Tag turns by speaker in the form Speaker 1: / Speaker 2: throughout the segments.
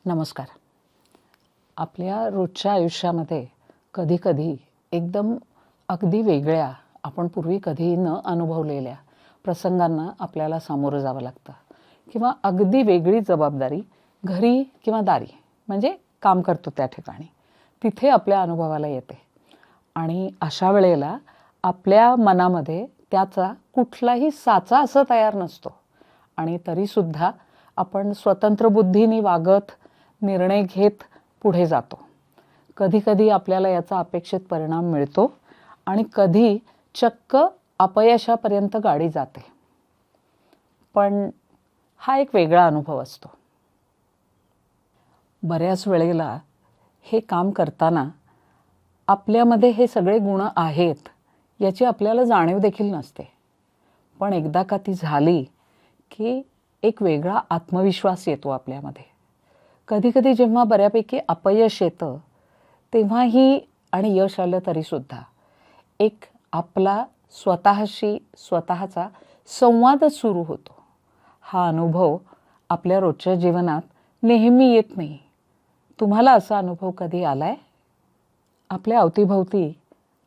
Speaker 1: नमस्कार. आपल्या रोजच्या आयुष्यामध्ये कधी-कधी एकदम अगदी वेगळ्या, आपण पूर्वी कधीही न अनुभवलेल्या प्रसंगांना आपल्याला सामोरं जावं लागतं किंवा अगदी वेगळी जबाबदारी घरी किंवा दारी म्हणजे काम करतो त्या ठिकाणी तिथे आपल्या अनुभवाला येते आणि अशा वेळेला आपल्या मनामध्ये त्याचा कुठलाही साचा असं तयार नसतो आणि तरीसुद्धा आपण स्वतंत्र बुद्धीने वागत निर्णय घेत पुढे जातो. कधी-कधी आपल्याला याचा अपेक्षित परिणाम मिळतो आणि कधी चक्क अपयशापर्यंत गाडी जाते. पण हा एक वेगळा अनुभव असतो. बऱ्याच वेळेला हे काम करताना आपल्यामध्ये हे सगळे गुण आहेत याची आपल्याला जाणीव देखील नसते. पण एकदा का ती झाली की एक वेगळा आत्मविश्वास येतो आपल्यामध्ये. कधी-कधी जेव्हा बऱ्यापैकी अपयश येतं तेव्हाही आणि यश आलं तरीसुद्धा एक आपला स्वतःशी स्वतःचा संवादच सुरू होतो. हा अनुभव आपल्या रोजच्या जीवनात नेहमी येत नाही. तुम्हाला असा अनुभव कधी आलाय? आपल्या अवतीभोवती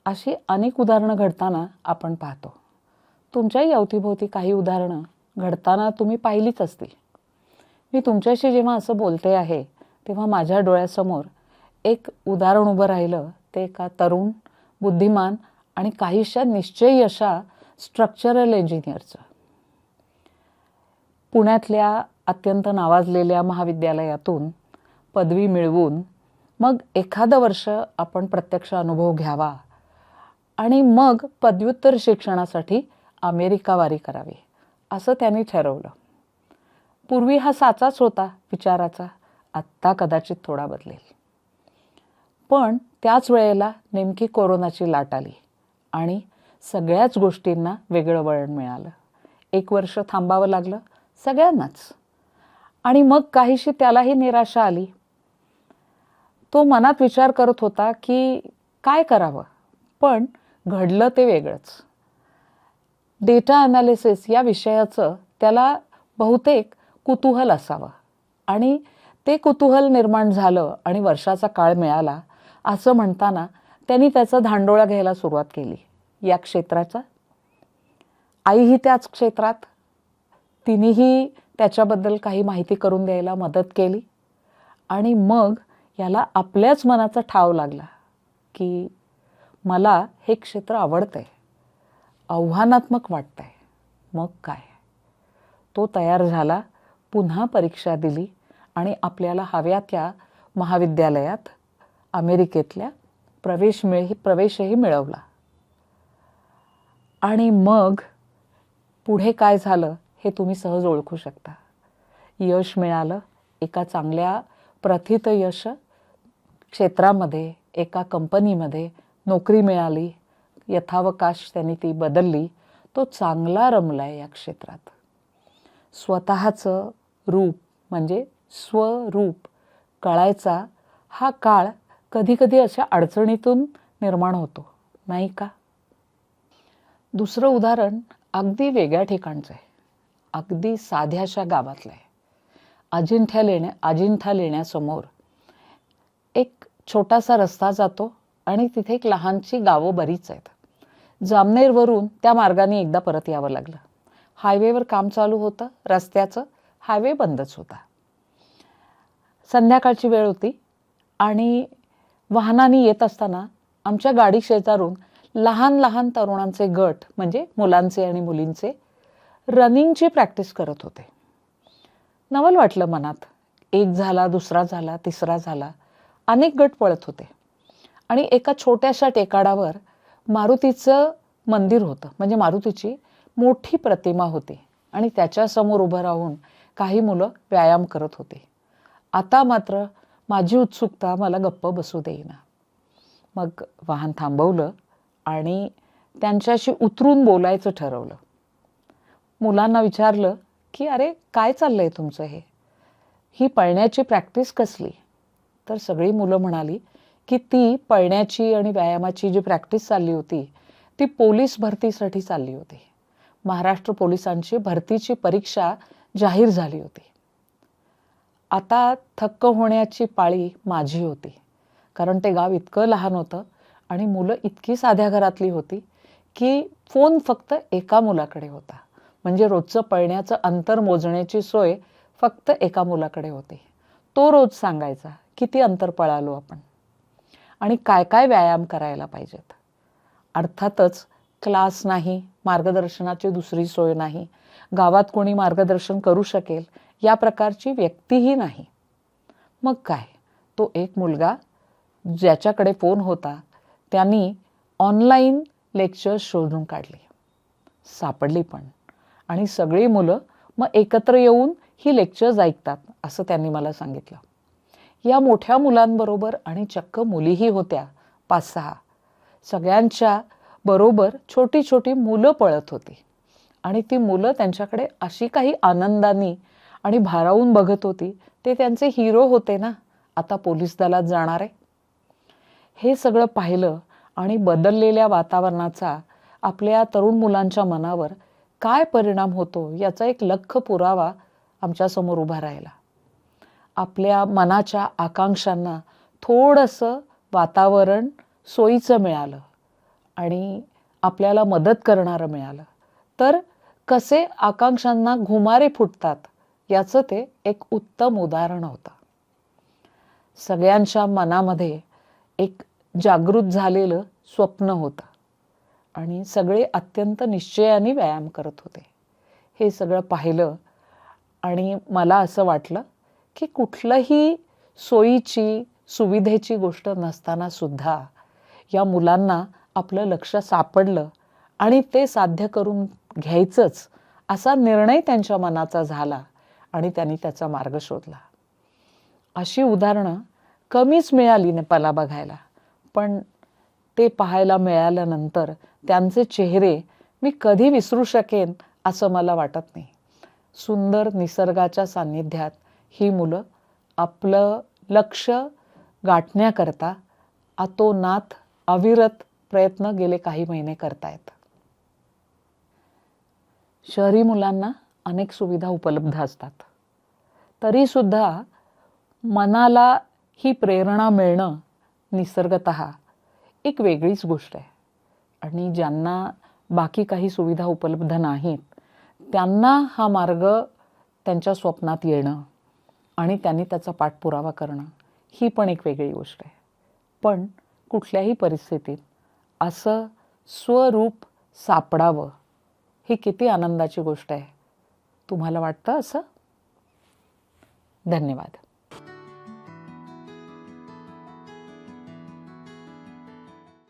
Speaker 1: अशी अनेक उदाहरणं घडताना आपण पाहतो. तुमच्याही अवतीभोवती काही उदाहरणं घडताना तुम्ही पाहिलीच असतील. मी तुमच्याशी जेव्हा असं बोलते आहे तेव्हा माझ्या डोळ्यासमोर एक उदाहरण उभं राहिलं. ते एका तरुण, बुद्धिमान आणि काहीशा निश्चयी अशा स्ट्रक्चरल इंजिनियरचं. पुण्यातल्या अत्यंत नावाजलेल्या महाविद्यालयातून पदवी मिळवून मग एखादं वर्ष आपण प्रत्यक्ष अनुभव घ्यावा आणि मग पदव्युत्तर शिक्षणासाठी अमेरिकावारी करावी असं त्यांनी ठरवलं. पूर्वी हा साचाच होता विचाराचा, आत्ता कदाचित थोडा बदलेल. पण त्याच वेळेला नेमकी कोरोनाची लाट आली आणि सगळ्याच गोष्टींना वेगळं वळण मिळालं. 1 वर्ष थांबावं लागलं सगळ्यांनाच आणि मग काहीशी त्यालाही निराशा आली. तो मनात विचार करत होता की काय करावं, पण घडलं ते वेगळंच. डेटा ॲनालिसिस या विषयाचं त्याला बहुतेक कुतूहल असावं आणि ते कुतूहल निर्माण झालं आणि वर्षाचा काळ मिळाला असं म्हणताना त्यांनी त्याचा धांडोळा घ्यायला सुरुवात केली या क्षेत्राचा. आईही त्याच क्षेत्रात, तिनेही त्याच्याबद्दल काही माहिती करून द्यायला मदत केली आणि मग याला आपल्याच मनाचा ठाव लागला की मला हे क्षेत्र आवडतंय, आव्हानात्मक वाटतंय. मग काय, तो तयार झाला, पुन्हा परीक्षा दिली आणि आपल्याला हव्या त्या महाविद्यालयात अमेरिकेतल्या प्रवेशही मिळवला. आणि मग पुढे काय झालं हे तुम्ही सहज ओळखू शकता. यश मिळालं, एका चांगल्या प्रथित यश क्षेत्रामध्ये एका कंपनीमध्ये नोकरी मिळाली, यथावकाश त्यांनी ती बदलली. तो चांगला रमलाय या क्षेत्रात. स्वतःचं रूप म्हणजे स्वरूप कळायचा हा काळ कधीकधी अशा अडचणीतून निर्माण होतो, नाही का? दुसरं उदाहरण अगदी वेगळ्या ठिकाणचं आहे. अगदी साध्याशा गावातलं आहे. अजिंठा लेण्यासमोर एक छोटासा रस्ता जातो आणि तिथे एक लहानशी गावं बरीच आहेत. जामनेरवरून त्या मार्गाने एकदा परत यावं लागलं. हायवेवर काम चालू होतं रस्त्याचं, हायवे बंदच होता. संध्याकाळची वेळ होती आणि वाहनाने येत असताना आमच्या गाडी शेजारून लहान लहान तरुणांचे गट म्हणजे मुलांचे आणि मुलींचे रनिंगची प्रॅक्टिस करत होते. नवल वाटलं मनात. एक झाला, दुसरा झाला, तिसरा झाला, अनेक गट पळत होते आणि एका छोट्याशा टेकाडावर मारुतीचं मंदिर होतं, म्हणजे मारुतीची मोठी प्रतिमा होती आणि त्याच्यासमोर उभं राहून काही मुलं व्यायाम करत होते. आता मात्र माझी उत्सुकता मला गप्प बसू देईना. मग वाहन थांबवलं आणि त्यांच्याशी उतरून बोलायचं ठरवलं. मुलांना विचारलं की अरे काय चाललंय तुमचं हे? ही पळण्याची प्रॅक्टिस कसली? तर सगळी मुलं म्हणाली की ती पळण्याची आणि व्यायामाची जी प्रॅक्टिस चालली होती ती पोलीस भरतीसाठी चालली होती. महाराष्ट्र पोलिसांची भरतीची परीक्षा जाहीर झाली होती. आता थक्क होण्याची पाळी माझी होती, कारण ते गाव इतकं लहान होतं आणि मुलं इतकी साध्या घरातली होती की फोन फक्त एका मुलाकडे होता. म्हणजे रोजचं पळण्याचं अंतर मोजण्याची सोय फक्त एका मुलाकडे होती. तो रोज सांगायचा, किती अंतर पळालो आपण आणि काय काय व्यायाम करायला पाहिजेत. अर्थातच क्लास नाही, मार्गदर्शनाची दुसरी सोय नाही, गावात कोणी मार्गदर्शन करू शकेल या प्रकारची व्यक्तीही नाही. मग काय, तो एक मुलगा ज्याच्याकडे फोन होता त्यांनी ऑनलाईन लेक्चर्स शोधून काढली, सापडली पण. आणि सगळी मुलं मग एकत्र येऊन ही लेक्चर्स ऐकतात असं त्यांनी मला सांगितलं. या मोठ्या मुलांबरोबर आणि चक्क मुलीही होत्या 5-6. सगळ्यांच्या बरोबर छोटी छोटी मुलं पळत होती आणि ती मुलं त्यांच्याकडे अशी काही आनंदाने आणि भारावून बघत होती. ते त्यांचे हिरो होते ना, आता पोलीस दलात जाणारे. हे सगळं पाहिलं आणि बदललेल्या वातावरणाचा आपल्या तरुण मुलांच्या मनावर काय परिणाम होतो याचा एक लख्ख पुरावा आमच्यासमोर उभा राहिला. आपल्या मनाच्या आकांक्षांना थोडंसं वातावरण सोयीचं मिळालं आणि आपल्याला मदत करणारं मिळालं तर कसे आकांक्षांना घुमारे फुटतात याचं ते एक उत्तम उदाहरण होतं. सगळ्यांच्या मनामध्ये एक जागृत झालेलं स्वप्न होतं आणि सगळे अत्यंत निश्चयाने व्यायाम करत होते. हे सगळं पाहिलं आणि मला असं वाटलं की कुठलंही सोयीची सुविधेची गोष्ट नसताना सुद्धा या मुलांना आपलं लक्ष सापडलं आणि ते साध्य करून घ्यायचंच असा निर्णय त्यांच्या मनाचा झाला आणि त्यांनी त्याचा मार्ग शोधला. अशी उदाहरणं कमीच मिळाली नेपाळला बघायला, पण ते पाहायला मिळाल्यानंतर त्यांचे चेहरे मी कधी विसरू शकेन असं मला वाटत नाही. सुंदर निसर्गाच्या सान्निध्यात ही मुलं आपलं लक्ष गाठण्याकरता अतोनात अविरत प्रयत्न गेले काही महिने करतायत. शहरी मुलांना अनेक सुविधा उपलब्ध असतात, तरी सुद्धा मनाला ही प्रेरणा मिळणं निसर्गतः एक वेगळीच गोष्ट आहे. आणि ज्यांना बाकी काही सुविधा उपलब्ध नाहीत त्यांना हा मार्ग त्यांच्या स्वप्नात येणं आणि त्यांनी त्याचा पाठपुरावा करणं ही पण एक वेगळी गोष्ट आहे. पण कुठल्याही परिस्थितीत असं स्वरूप सापडावं ही किती आनंदाची गोष्ट आहे. तुम्हाला वाटतं असं? धन्यवाद.